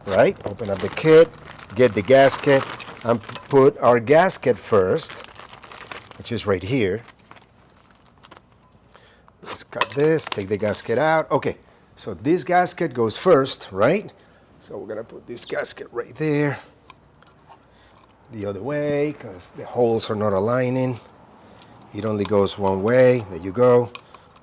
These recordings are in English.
Right? Open up the kit, get the gasket, and put our gasket first, which is right here. Let's cut this, take the gasket out. Okay, so this gasket goes first, right? So we're gonna put this gasket right there. The other way, because the holes are not aligning. It only goes one way. There you go.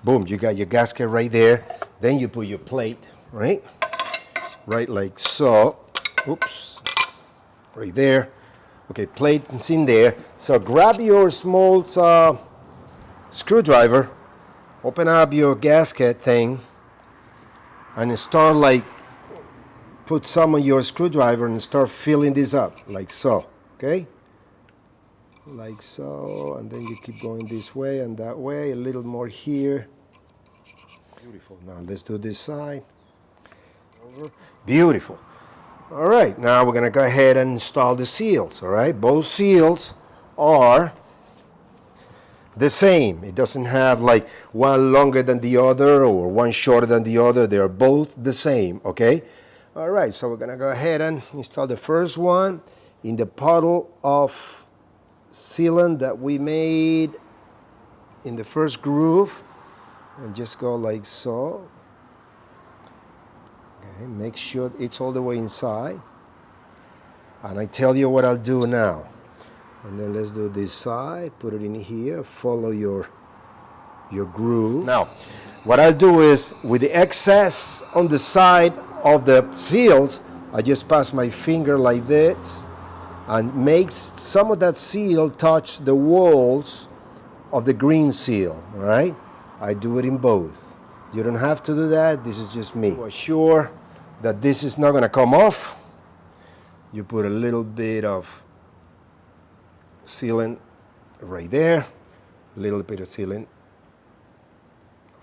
Boom, you got your gasket right there. Then you put your plate, right? Right like so. Oops. Right there. Okay, plate is in there. So grab your small screwdriver, open up your gasket thing, and start like, put some on your screwdriver and start filling this up, like so, okay? Like so, and then you keep going this way and that way, a little more here. Beautiful. Now let's do this side. Over. Beautiful. All right, now we're gonna go ahead and install the seals, all right? Both seals are the same. It doesn't have like one longer than the other or one shorter than the other. They are both the same, okay? All right, so we're gonna go ahead and install the first one in the puddle of sealant that we made in the first groove, and just go like so. Okay, make sure it's all the way inside, and I tell you what I'll do now. And then let's do this side, put it in here, follow your groove. Now what I'll do is, with the excess on the side of the seals, I just pass my finger like this and makes some of that seal touch the walls of the green seal, all right? I do it in both. You don't have to do that, this is just me. To assure that this is not gonna come off, you put a little bit of sealant right there, a little bit of sealant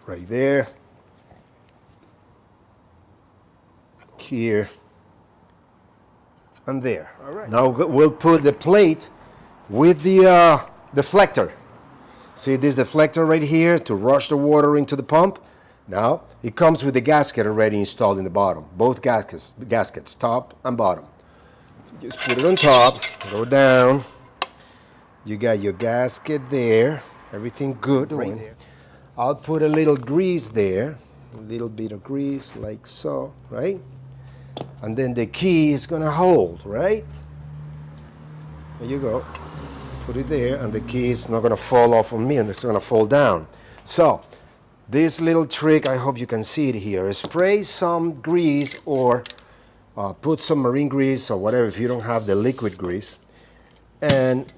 right there, here, and there. All right. Now we'll put the plate with the deflector. See this deflector right here to rush the water into the pump? Now it comes with the gasket already installed in the bottom. Both gaskets, top and bottom. So just put it on top, go down. You got your gasket there, everything good right there. I'll put a little grease there, a little bit of grease like so, right? And then the key is gonna hold, right? There you go. Put it there, and the key is not gonna fall off on me, and it's gonna fall down. So, this little trick, I hope you can see it here. Spray some grease, or put some marine grease or whatever if you don't have the liquid grease, and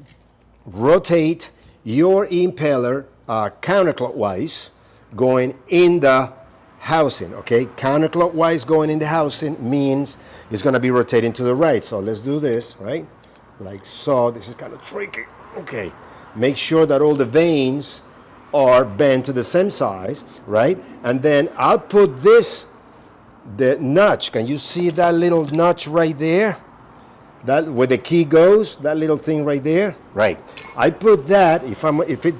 rotate your impeller counterclockwise, going in the housing, okay? Counterclockwise going in the housing means it's gonna be rotating to the right. So let's do this, right? Like so. This is kind of tricky. Okay. Make sure that all the vanes are bent to the same size, right? And then I'll put this, the notch. Can you see that little notch right there? That where the key goes, that little thing right there? Right. I put that,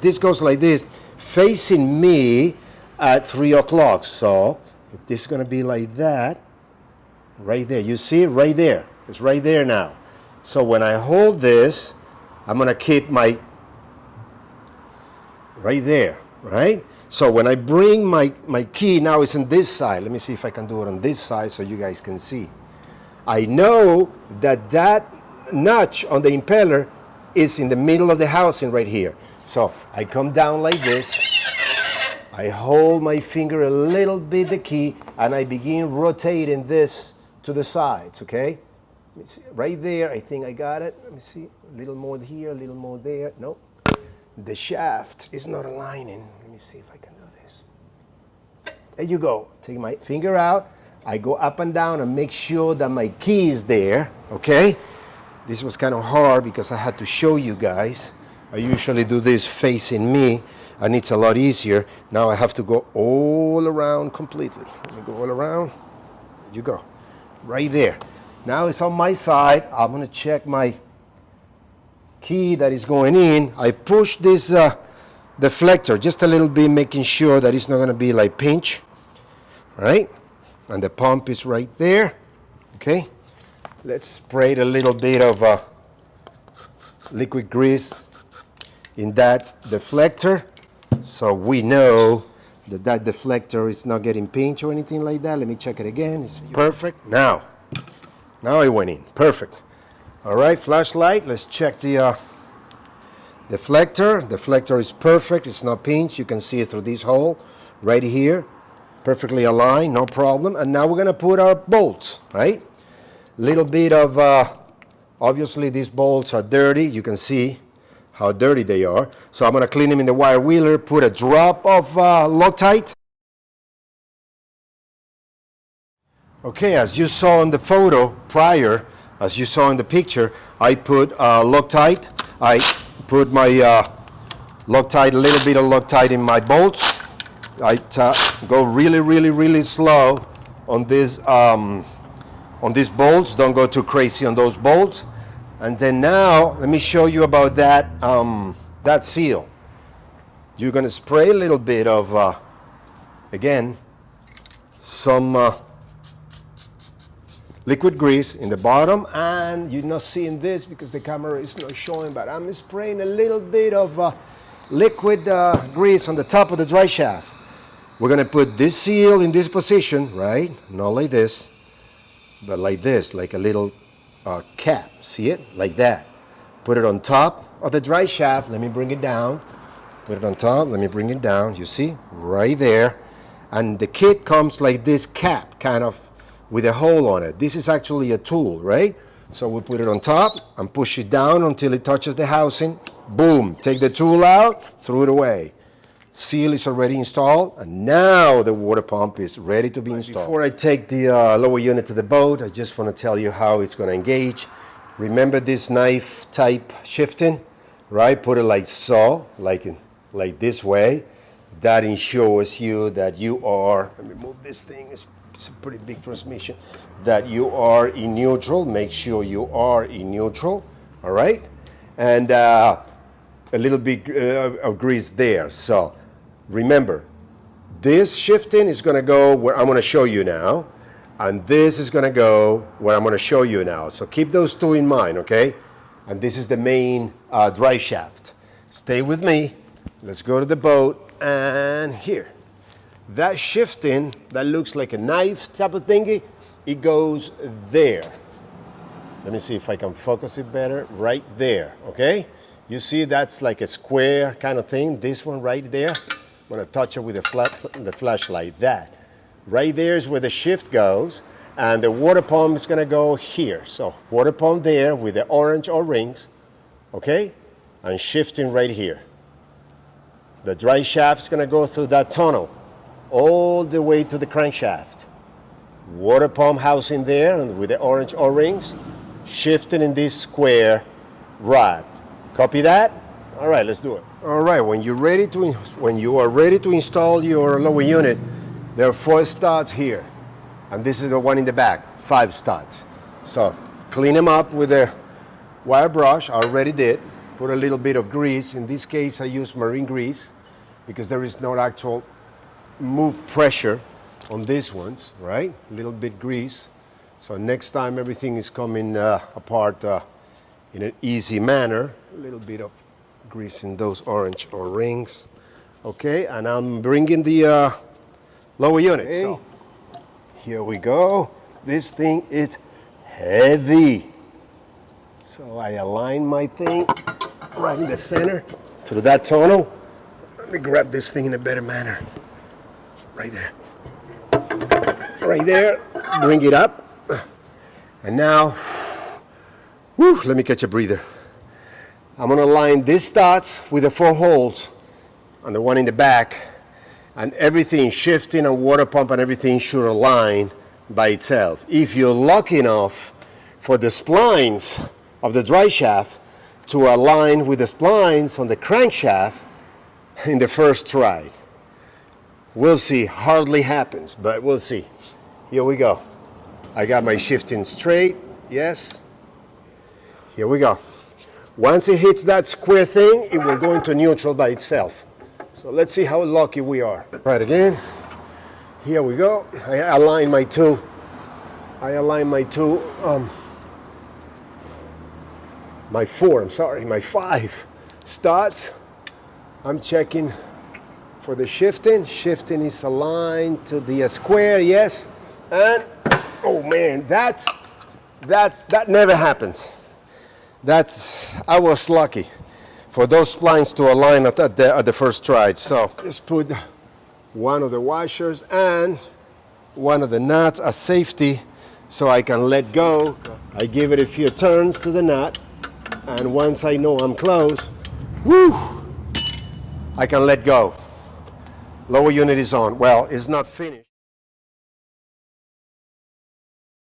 this goes like this, facing me at 3 o'clock. So if this is gonna be like that, right there, you see it right there, it's right there now. So when I hold this, I'm gonna keep my, right there, right? So when I bring my key, now it's on this side. Let me see if I can do it on this side so you guys can see. I know that that notch on the impeller is in the middle of the housing right here. So I come down like this, I hold my finger a little bit the key, and I begin rotating this to the sides, okay? Let me see, right there, I think I got it. Let me see, a little more here, a little more there. Nope, the shaft is not aligning. Let me see if I can do this. There you go, take my finger out, I go up and down and make sure that my key is there, okay? This was kind of hard because I had to show you guys. I usually do this facing me, and it's a lot easier. Now I have to go all around completely. Let me go all around. There you go, right there. Now it's on my side. I'm gonna check my key that is going in. I push this deflector just a little bit, making sure that it's not gonna be like pinch, right? And the pump is right there. Okay, let's spray a little bit of liquid grease in that deflector, so we know that that deflector is not getting pinched or anything like that. Let me check it again. It's perfect. Now it went in. Perfect. All right, flashlight. Let's check the deflector. Deflector is perfect. It's not pinched. You can see it through this hole right here. Perfectly aligned, no problem. And now we're gonna put our bolts, right? Little bit of, obviously these bolts are dirty. You can see how dirty they are. So I'm gonna clean them in the wire wheeler, put a drop of Loctite. Okay, as you saw in the photo prior, as you saw in the picture, I put Loctite. I put my Loctite, a little bit of Loctite in my bolts. I go really slow on these bolts. Don't go too crazy on those bolts. And then now, let me show you about that that seal. You're gonna spray a little bit of, again, some liquid grease in the bottom, and you're not seeing this because the camera is not showing, but I'm spraying a little bit of liquid grease on the top of the dry shaft. We're gonna put this seal in this position, right? Not like this, but like this, like a little cap. See it? Like that. Put it on top of the dry shaft. Let me bring it down. Put it on top. Let me bring it down. You see? Right there. And the kit comes like this cap, kind of with a hole on it. This is actually a tool, right? So we put it on top and push it down until it touches the housing. Boom. Take the tool out, throw it away. Seal is already installed, and now the water pump is ready to be installed. Before I take the lower unit to the boat, I just want to tell you how it's going to engage. Remember this knife type shifting, right? Put it like so, like this way. That ensures you that you are, let me move this thing, it's a pretty big transmission, that you are in neutral. Make sure you are in neutral, all right? And a little bit of grease there. So remember, this shifting is going to go where I'm going to show you now, and this is going to go where I'm going to show you now. So keep those two in mind, okay? And this is the main dry shaft. Stay with me. Let's go to the boat, and here. That shifting, that looks like a knife type of thingy, it goes there. Let me see if I can focus it better. Right there, okay? You see that's like a square kind of thing. This one right there, I'm gonna touch it with the flashlight. That right there is where the shift goes, and the water pump is gonna go here. So water pump there with the orange O-rings, okay? And shifting right here. The dry shaft is gonna go through that tunnel all the way to the crankshaft. Water pump housing there and with the orange O-rings, shifting in this square rod. Copy that? All right, let's do it. All right, when you are ready to install your lower unit, there are 4 studs here, and this is the one in the back, 5 studs. So clean them up with a wire brush. I already did. Put a little bit of grease. In this case, I use marine grease because there is no actual move pressure on these ones, right? A little bit grease. So next time everything is coming apart in an easy manner. A little bit of grease in those orange O-rings. Okay, and I'm bringing the lower unit. Okay. So here we go. This thing is heavy. So I align my thing right in the center through that tunnel. Let me grab this thing in a better manner. Right there. Right there. Bring it up. And now, let me catch a breather. I'm gonna line these studs with the 4 holes and the one in the back, and everything shifting and water pump and everything should align by itself. If you're lucky enough for the splines of the dry shaft to align with the splines on the crankshaft in the first try. We'll see, hardly happens, but we'll see. Here we go. I got my shifting straight, yes. Here we go. Once it hits that square thing, it will go into neutral by itself. So let's see how lucky we are. Right again. Here we go. I align my 2 I align my my 5 studs. I'm checking for the shifting. Shifting is aligned to the square, yes. And oh man, that never happens. I was lucky for those splines to align at the first try. So just put one of the washers and one of the nuts as safety so I can let go. I give it a few turns to the nut, and once I know I'm close, woo, I can let go. Lower unit is on. Well, it's not finished.